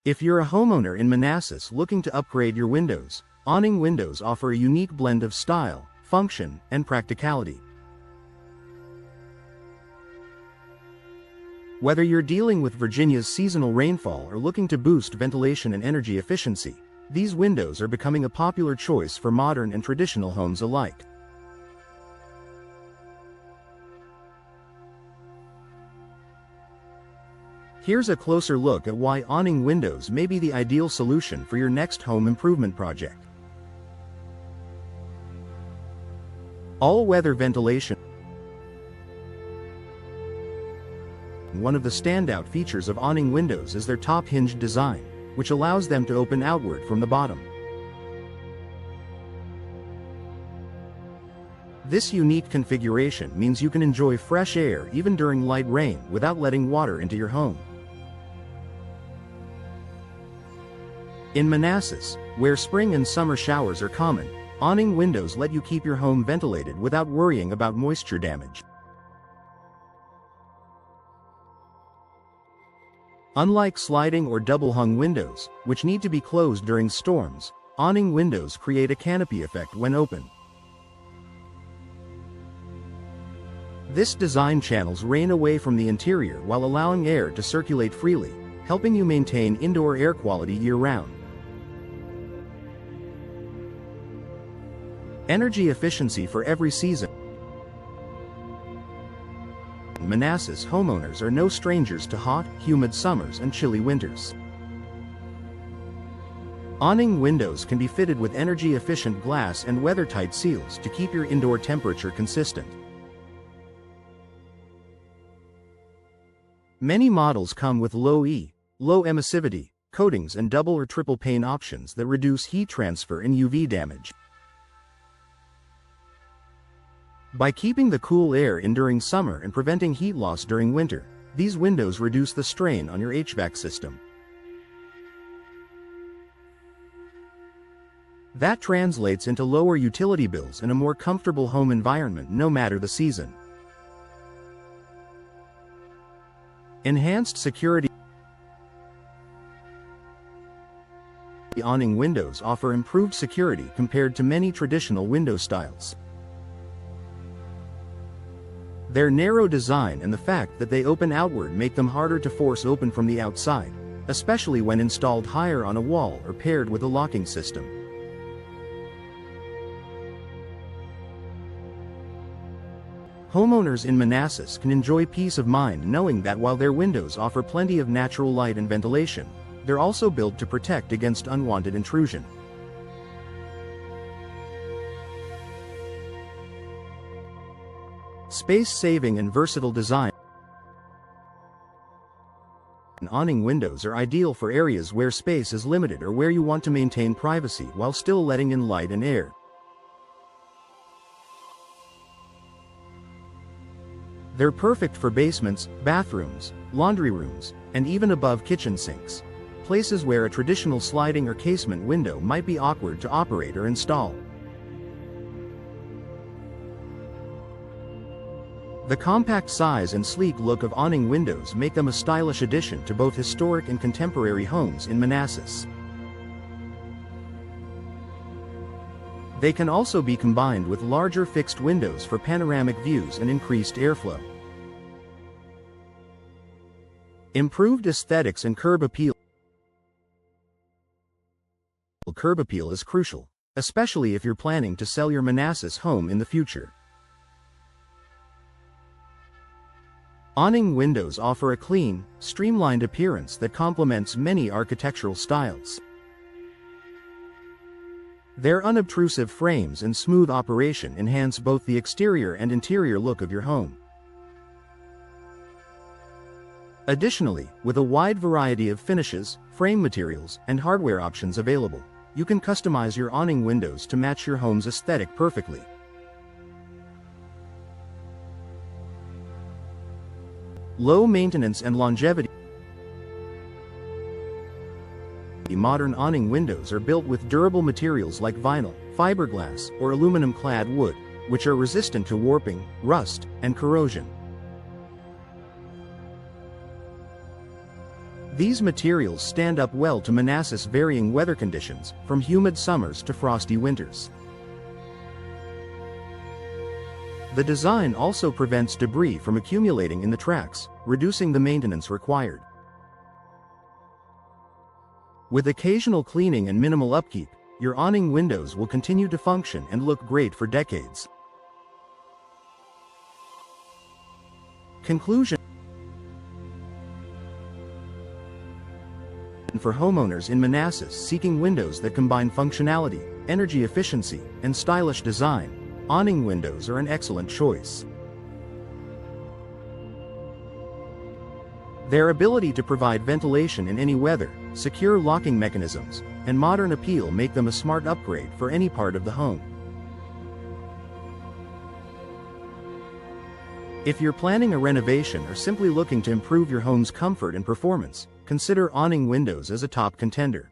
If you're a homeowner in Manassas looking to upgrade your windows, Awning Windows offer a unique blend of style, function, and practicality. Whether you're dealing with Virginia's seasonal rainfall or looking to boost ventilation and energy efficiency, these windows are becoming a popular choice for modern and traditional homes alike. Here's a closer look at why Awning Windows may be the ideal solution for your next home improvement project. All-weather ventilation. One of the standout features of Awning Windows is their top-hinged design, which allows them to open outward from the bottom. This unique configuration means you can enjoy fresh air even during light rain without letting water into your home. In Manassas, where spring and summer showers are common, Awning Windows let you keep your home ventilated without worrying about moisture damage. Unlike sliding or double-hung windows, which need to be closed during storms, Awning Windows create a canopy effect when open. This design channels rain away from the interior while allowing air to circulate freely, helping you maintain indoor air quality year-round. Energy efficiency for every season. Manassas homeowners are no strangers to hot, humid summers and chilly winters. Awning Windows can be fitted with energy-efficient glass and weather-tight seals to keep your indoor temperature consistent. Many models come with low emissivity coatings and double or triple pane options that reduce heat transfer and UV damage. By keeping the cool air in during summer and preventing heat loss during winter, these windows reduce the strain on your HVAC system. That translates into lower utility bills and a more comfortable home environment no matter the season. Enhanced security. The Awning Windows offer improved security compared to many traditional window styles. Their narrow design and the fact that they open outward make them harder to force open from the outside, especially when installed higher on a wall or paired with a locking system. Homeowners in Manassas can enjoy peace of mind knowing that while their windows offer plenty of natural light and ventilation, they're also built to protect against unwanted intrusion. Space-saving and versatile design. Awning windows are ideal for areas where space is limited or where you want to maintain privacy while still letting in light and air. They're perfect for basements, bathrooms, laundry rooms, and even above kitchen sinks, places where a traditional sliding or casement window might be awkward to operate or install. The compact size and sleek look of Awning Windows make them a stylish addition to both historic and contemporary homes in Manassas. They can also be combined with larger fixed windows for panoramic views and increased airflow. Improved aesthetics and curb appeal. Curb appeal is crucial, especially if you're planning to sell your Manassas home in the future. Awning Windows offer a clean, streamlined appearance that complements many architectural styles. Their unobtrusive frames and smooth operation enhance both the exterior and interior look of your home. Additionally, with a wide variety of finishes, frame materials, and hardware options available, you can customize your Awning Windows to match your home's aesthetic perfectly. Low maintenance and longevity. Modern Awning Windows are built with durable materials like vinyl, fiberglass, or aluminum-clad wood, which are resistant to warping, rust, and corrosion. These materials stand up well to Manassas' varying weather conditions, from humid summers to frosty winters. The design also prevents debris from accumulating in the tracks, reducing the maintenance required. With occasional cleaning and minimal upkeep, your awning windows will continue to function and look great for decades. Conclusion: for homeowners in Manassas seeking windows that combine functionality, energy efficiency, and stylish design, awning windows are an excellent choice. Their ability to provide ventilation in any weather, secure locking mechanisms, and modern appeal make them a smart upgrade for any part of the home. If you're planning a renovation or simply looking to improve your home's comfort and performance, consider awning windows as a top contender.